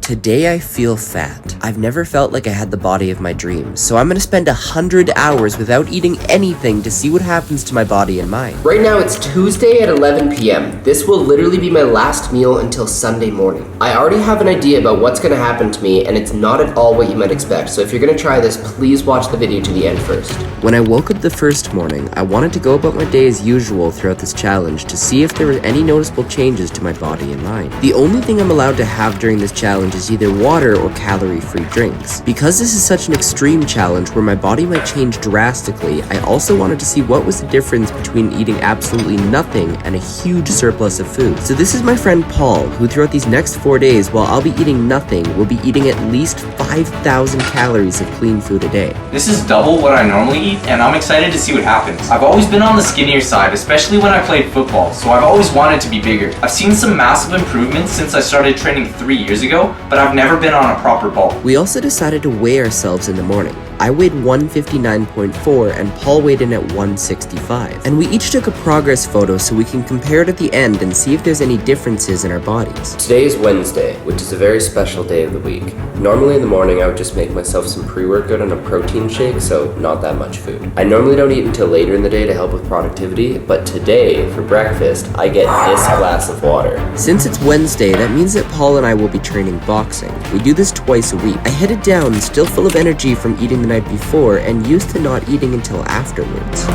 Today I feel fat. I've never felt like I had the body of my dreams, so I'm gonna spend 100 hours without eating anything to see what happens to my body and mind. Right now it's Tuesday at 11 p.m. This will literally be my last meal until Sunday morning. I already have an idea about what's gonna happen to me, and it's not at all what you might expect, so if you're gonna try this, please watch the video to the end first. When I woke up the first morning, I wanted to go about my day as usual throughout this challenge to see if there were any noticeable changes to my body and mind. The only thing I'm allowed to have during this challenge is either water or calorie-free drinks. Because this is such an extreme challenge where my body might change drastically, I also wanted to see what was the difference between eating absolutely nothing and a huge surplus of food. So this is my friend Paul, who throughout these next 4 days, while I'll be eating nothing, will be eating at least 5,000 calories of clean food a day. This is double what I normally eat, and I'm excited to see what happens. I've always been on the skinnier side, especially when I played football, so I've always wanted to be bigger. I've seen some massive improvements since I started training 3 years ago, but I've never been on a proper bulk. We also decided to weigh ourselves in the morning. I weighed 159.4 and Paul weighed in at 165. And we each took a progress photo so we can compare it at the end and see if there's any differences in our bodies. Today is Wednesday, which is a very special day of the week. Normally in the morning I would just make myself some pre-workout and a protein shake, so not that much food. I normally don't eat until later in the day to help with productivity, but today, for breakfast, I get this glass of water. Since it's Wednesday, that means that Paul and I will be training boxing. We do this twice a week. I headed down, still full of energy from eating the night before, and used to not eating until afterwards.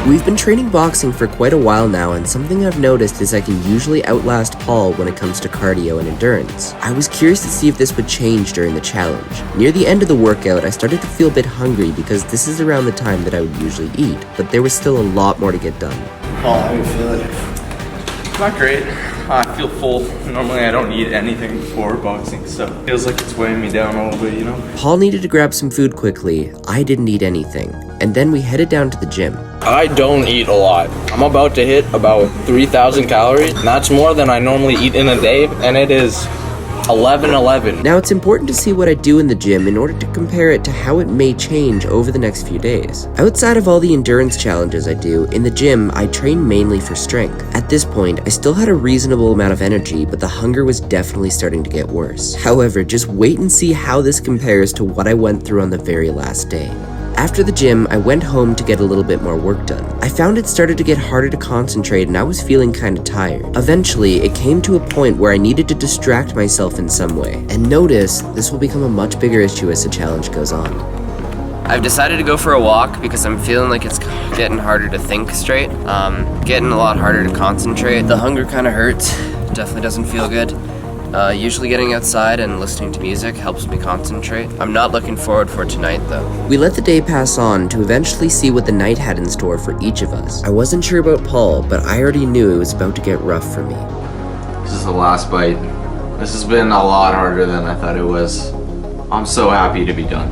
We've been training boxing for quite a while now, and something I've noticed is I can usually outlast Paul when it comes to cardio and endurance. I was curious to see if this would change during the challenge. Near the end of the workout, I started to feel a bit hungry because this is around the time that I would usually eat, but there was still a lot more to get done. Paul, how are you feeling? Not great. I feel full. Normally I don't eat anything before boxing, so it feels like it's weighing me down a little bit, you know? Paul needed to grab some food quickly. I didn't eat anything. And then we headed down to the gym. I don't eat a lot. I'm about to hit about 3,000 calories. That's more than I normally eat in a day, and it is 11:11. Now it's important to see what I do in the gym in order to compare it to how it may change over the next few days. Outside of all the endurance challenges I do, in the gym I train mainly for strength. At this point, I still had a reasonable amount of energy, but the hunger was definitely starting to get worse. However, just wait and see how this compares to what I went through on the very last day. After the gym, I went home to get a little bit more work done. I found it started to get harder to concentrate and I was feeling kinda tired. Eventually, it came to a point where I needed to distract myself in some way. And notice, this will become a much bigger issue as the challenge goes on. I've decided to go for a walk because I'm feeling like it's getting harder to think straight. Getting a lot harder to concentrate. The hunger kinda hurts. Definitely doesn't feel good. Usually getting outside and listening to music helps me concentrate. I'm not looking forward for tonight though. We let the day pass on to eventually see what the night had in store for each of us. I wasn't sure about Paul, but I already knew it was about to get rough for me. This is the last bite. This has been a lot harder than I thought it was. I'm so happy to be done.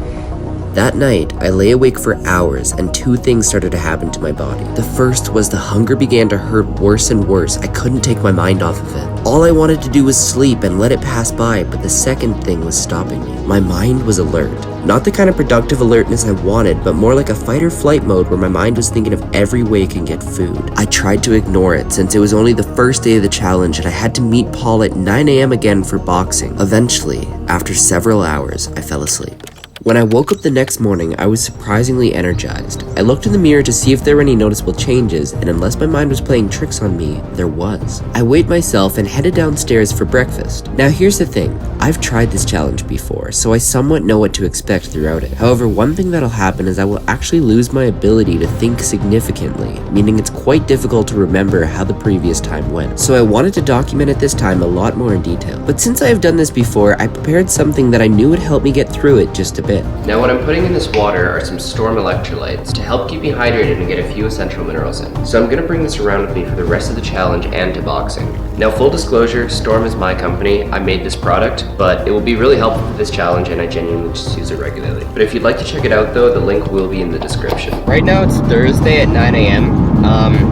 That night, I lay awake for hours and two things started to happen to my body. The first was the hunger began to hurt worse and worse. I couldn't take my mind off of it. All I wanted to do was sleep and let it pass by, but the second thing was stopping me. My mind was alert. Not the kind of productive alertness I wanted, but more like a fight or flight mode where my mind was thinking of every way it can get food. I tried to ignore it since it was only the first day of the challenge and I had to meet Paul at 9 a.m. again for boxing. Eventually, after several hours, I fell asleep. When I woke up the next morning, I was surprisingly energized. I looked in the mirror to see if there were any noticeable changes, and unless my mind was playing tricks on me, there was. I weighed myself and headed downstairs for breakfast. Now here's the thing, I've tried this challenge before, so I somewhat know what to expect throughout it. However, one thing that'll happen is I will actually lose my ability to think significantly, meaning it's quite difficult to remember how the previous time went. So I wanted to document it this time a lot more in detail. But since I have done this before, I prepared something that I knew would help me get through it just a bit. Now what I'm putting in this water are some STORM Electrolytes to help keep me hydrated and get a few essential minerals in. So I'm gonna bring this around with me for the rest of the challenge and to boxing. Now full disclosure, STORM is my company. I made this product, but it will be really helpful for this challenge and I genuinely just use it regularly. But if you'd like to check it out though, the link will be in the description. Right now it's Thursday at 9 a.m.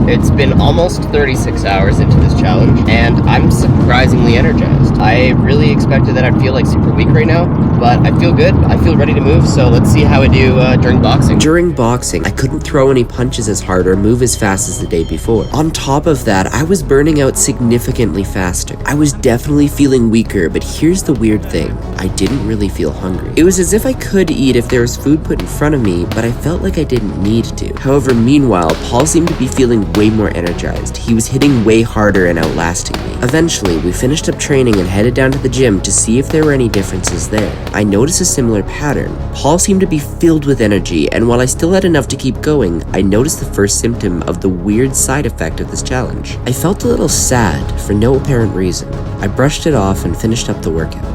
It's been almost 36 hours into this challenge, and I'm surprisingly energized. I really expected that I'd feel like super weak right now, but I feel good. I feel ready to move, so let's see how I do during boxing. During boxing, I couldn't throw any punches as hard or move as fast as the day before. On top of that, I was burning out significantly faster. I was definitely feeling weaker, but here's the weird thing. I didn't really feel hungry. It was as if I could eat if there was food put in front of me, but I felt like I didn't need to. However, meanwhile, Paul seemed to be feeling way more energized. He was hitting way harder and outlasting me. Eventually, we finished up training and headed down to the gym to see if there were any differences there. I noticed a similar pattern. Paul seemed to be filled with energy, and while I still had enough to keep going, I noticed the first symptom of the weird side effect of this challenge. I felt a little sad for no apparent reason. I brushed it off and finished up the workout.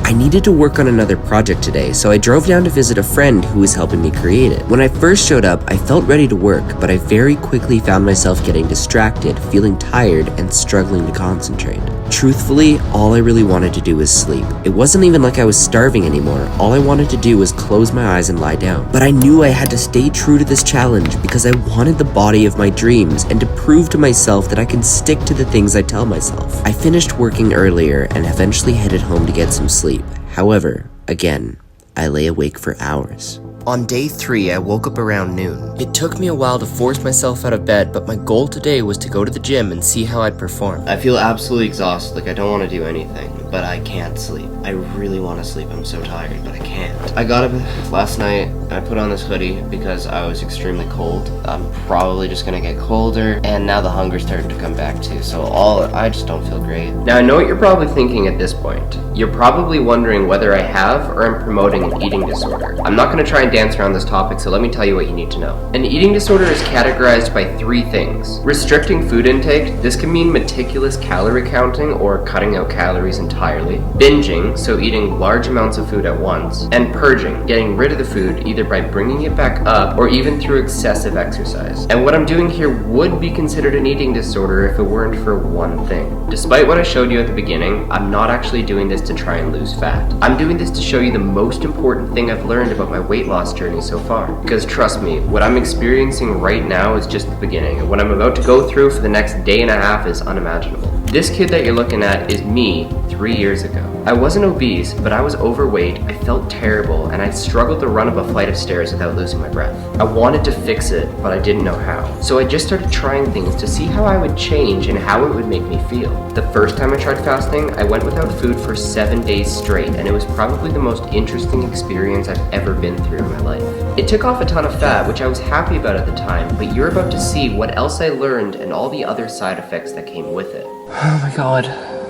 I needed to work on another project today, so I drove down to visit a friend who was helping me create it. When I first showed up, I felt ready to work, but I very quickly found myself getting distracted, feeling tired, and struggling to concentrate. Truthfully, all I really wanted to do was sleep. It wasn't even like I was starving anymore. All I wanted to do was close my eyes and lie down. But I knew I had to stay true to this challenge because I wanted the body of my dreams and to prove to myself that I can stick to the things I tell myself. I finished working earlier and eventually headed home to get some sleep. However, again, I lay awake for hours. On day 3, I woke up around noon. It took me a while to force myself out of bed, but my goal today was to go to the gym and see how I'd perform. I feel absolutely exhausted, like I don't want to do anything, but I can't sleep. I really want to sleep, I'm so tired, but I can't. I got up last night, I put on this hoodie because I was extremely cold. I'm probably just gonna get colder, and now the hunger's starting to come back too, so I just don't feel great. Now I know what you're probably thinking at this point. You're probably wondering whether I have or am promoting an eating disorder. I'm not gonna try and dance around this topic, so let me tell you what you need to know. An eating disorder is categorized by 3 things. Restricting food intake, this can mean meticulous calorie counting or cutting out calories entirely. Binging, so eating large amounts of food at once. And purging, getting rid of the food either by bringing it back up or even through excessive exercise. And what I'm doing here would be considered an eating disorder if it weren't for one thing. Despite what I showed you at the beginning, I'm not actually doing this to try and lose fat. I'm doing this to show you the most important thing I've learned about my weight loss journey so far. Because trust me, what I'm experiencing right now is just the beginning, and what I'm about to go through for the next day and a half is unimaginable. This kid that you're looking at is me 3 years ago. I wasn't obese, but I was overweight, I felt terrible, and I struggled to run up a flight of stairs without losing my breath. I wanted to fix it, but I didn't know how. So I just started trying things to see how I would change and how it would make me feel. The first time I tried fasting, I went without food for 7 days straight, and it was probably the most interesting experience I've ever been through in my life. It took off a ton of fat, which I was happy about at the time, but you're about to see what else I learned and all the other side effects that came with it. Oh my god.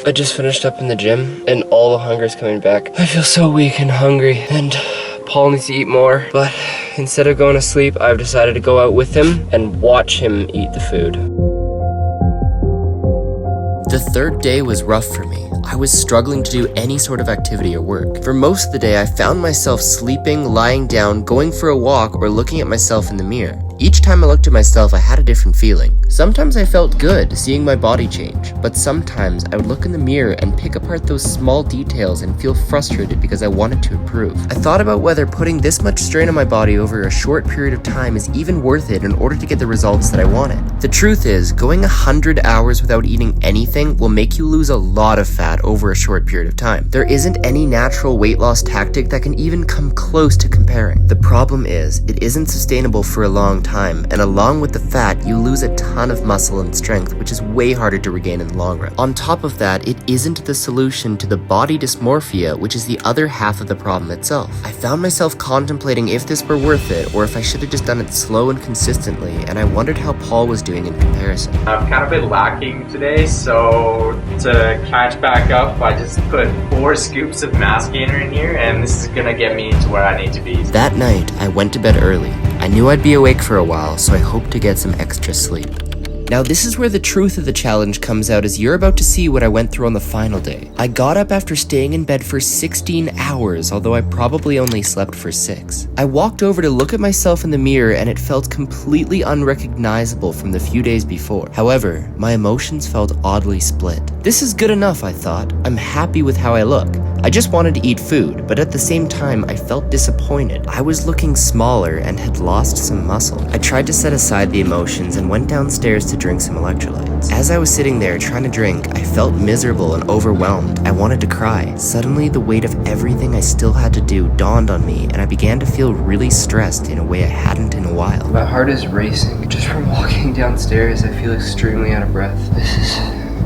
I just finished up in the gym, and all the hunger's coming back. I feel so weak and hungry, and Paul needs to eat more, but instead of going to sleep, I've decided to go out with him and watch him eat the food. The third day was rough for me. I was struggling to do any sort of activity or work. For most of the day, I found myself sleeping, lying down, going for a walk, or looking at myself in the mirror. Each time I looked at myself, I had a different feeling. Sometimes I felt good, seeing my body change, but sometimes I would look in the mirror and pick apart those small details and feel frustrated because I wanted to improve. I thought about whether putting this much strain on my body over a short period of time is even worth it in order to get the results that I wanted. The truth is, going 100 hours without eating anything will make you lose a lot of fat over a short period of time. There isn't any natural weight loss tactic that can even come close to comparing. The problem is, it isn't sustainable for a long time, and along with the fat, you lose a ton of muscle and strength, which is way harder to regain in the long run. On top of that, it isn't the solution to the body dysmorphia, which is the other half of the problem itself. I found myself contemplating if this were worth it, or if I should have just done it slow and consistently, and I wondered how Paul was doing in comparison. I've kind of been lacking today, so to catch back up, I just put 4 scoops of mass gainer in here, and this is gonna get me to where I need to be. That night, I went to bed early. I knew I'd be awake for a while, so I hoped to get some extra sleep. Now this is where the truth of the challenge comes out, as you're about to see what I went through on the final day. I got up after staying in bed for 16 hours, although I probably only slept for 6. I walked over to look at myself in the mirror and it felt completely unrecognizable from the few days before. However, my emotions felt oddly split. This is good enough, I thought. I'm happy with how I look. I just wanted to eat food, but at the same time, I felt disappointed. I was looking smaller and had lost some muscle. I tried to set aside the emotions and went downstairs to drink some electrolytes. As I was sitting there trying to drink, I felt miserable and overwhelmed. I wanted to cry. Suddenly, the weight of everything I still had to do dawned on me, and I began to feel really stressed in a way I hadn't in a while. My heart is racing. Just from walking downstairs, I feel extremely out of breath.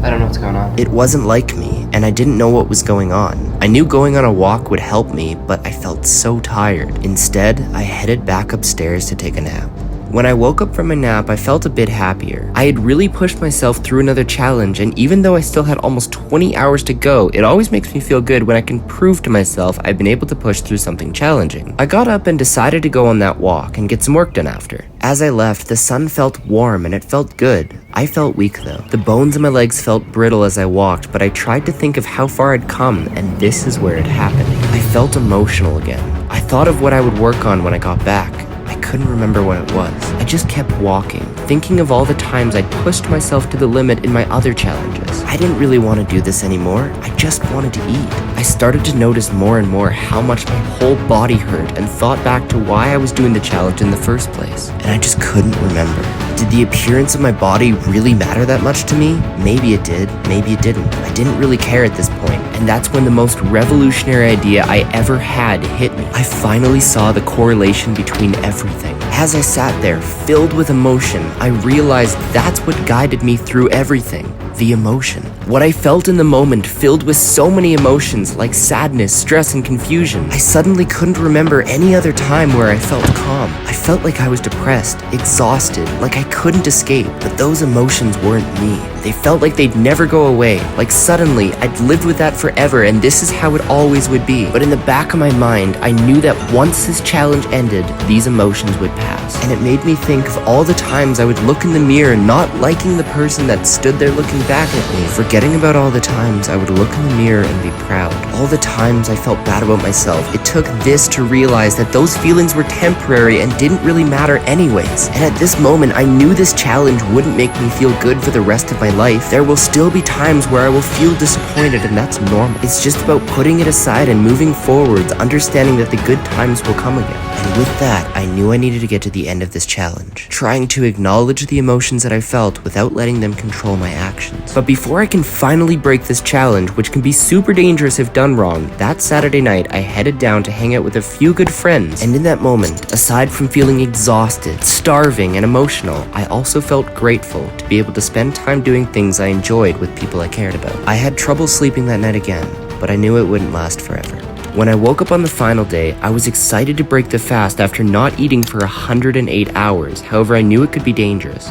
I don't know what's going on. It wasn't like me, and I didn't know what was going on. I knew going on a walk would help me, but I felt so tired. Instead, I headed back upstairs to take a nap. When I woke up from my nap, I felt a bit happier. I had really pushed myself through another challenge, and even though I still had almost 20 hours to go, it always makes me feel good when I can prove to myself I've been able to push through something challenging. I got up and decided to go on that walk and get some work done after. As I left, the sun felt warm and it felt good. I felt weak though. The bones in my legs felt brittle as I walked, but I tried to think of how far I'd come, and this is where it happened. I felt emotional again. I thought of what I would work on when I got back. I couldn't remember what it was. I just kept walking, thinking of all the times I'd pushed myself to the limit in my other challenges. I didn't really want to do this anymore. I just wanted to eat. I started to notice more and more how much my whole body hurt and thought back to why I was doing the challenge in the first place. And I just couldn't remember. Did the appearance of my body really matter that much to me? Maybe it did, maybe it didn't. I didn't really care at this point, and that's when the most revolutionary idea I ever had hit me. I finally saw the correlation between everything. As I sat there, filled with emotion, I realized that's what guided me through everything. The emotion. What I felt in the moment, filled with so many emotions like sadness, stress, and confusion. I suddenly couldn't remember any other time where I felt calm. I felt like I was depressed, exhausted, like I couldn't escape, but those emotions weren't me. They felt like they'd never go away, like suddenly I'd lived with that forever and this is how it always would be. But in the back of my mind, I knew that once this challenge ended, these emotions would pass. And it made me think of all the times I would look in the mirror not liking the person that stood there looking back at me, forgetting about all the times I would look in the mirror and be proud. All the times I felt bad about myself. It took this to realize that those feelings were temporary and didn't really matter anyways. And at this moment, I knew this challenge wouldn't make me feel good for the rest of my life. There will still be times where I will feel disappointed, and that's normal. It's just about putting it aside and moving forwards, understanding that the good times will come again. And with that, I knew I needed to get to the end of this challenge, trying to acknowledge the emotions that I felt without letting them control my actions. But before I can finally break this challenge, which can be super dangerous if done wrong, that Saturday night I headed down to hang out with a few good friends. And in that moment, aside from feeling exhausted, starving, and emotional, I also felt grateful to be able to spend time doing things I enjoyed with people I cared about. I had trouble sleeping that night again, but I knew it wouldn't last forever. When I woke up on the final day, I was excited to break the fast after not eating for 108 hours. However, I knew it could be dangerous.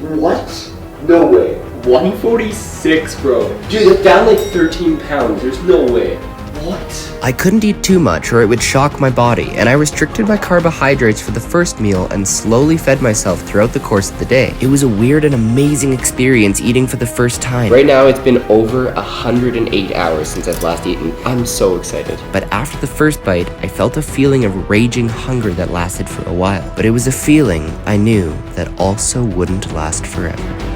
What? No way. 146, bro. Dude, that's down like 13 pounds. There's no way. What? I couldn't eat too much or it would shock my body, and I restricted my carbohydrates for the first meal and slowly fed myself throughout the course of the day. It was a weird and amazing experience eating for the first time. Right now, it's been over 108 hours since I've last eaten. I'm so excited. But after the first bite, I felt a feeling of raging hunger that lasted for a while. But it was a feeling I knew that also wouldn't last forever.